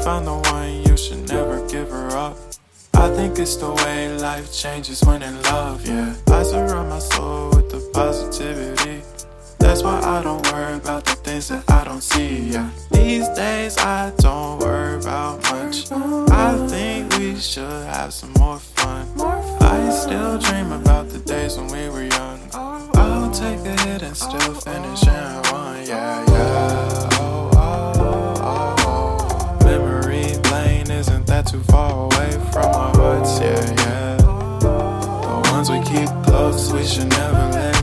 found the one, you should never give her up. I think it's the way life changes when in love, yeah. I surround my soul with the positivity. That's why I don't worry about the things that I don't see, yeah. These days I don't worry about much. I think we should have some more fun. I still dream about the days when we were young. I'll take a hit and still finish and one, yeah, yeah. Oh, oh, oh, oh. Memory lane, isn't that too far away from our hearts, yeah, yeah. The ones we keep close, we should never let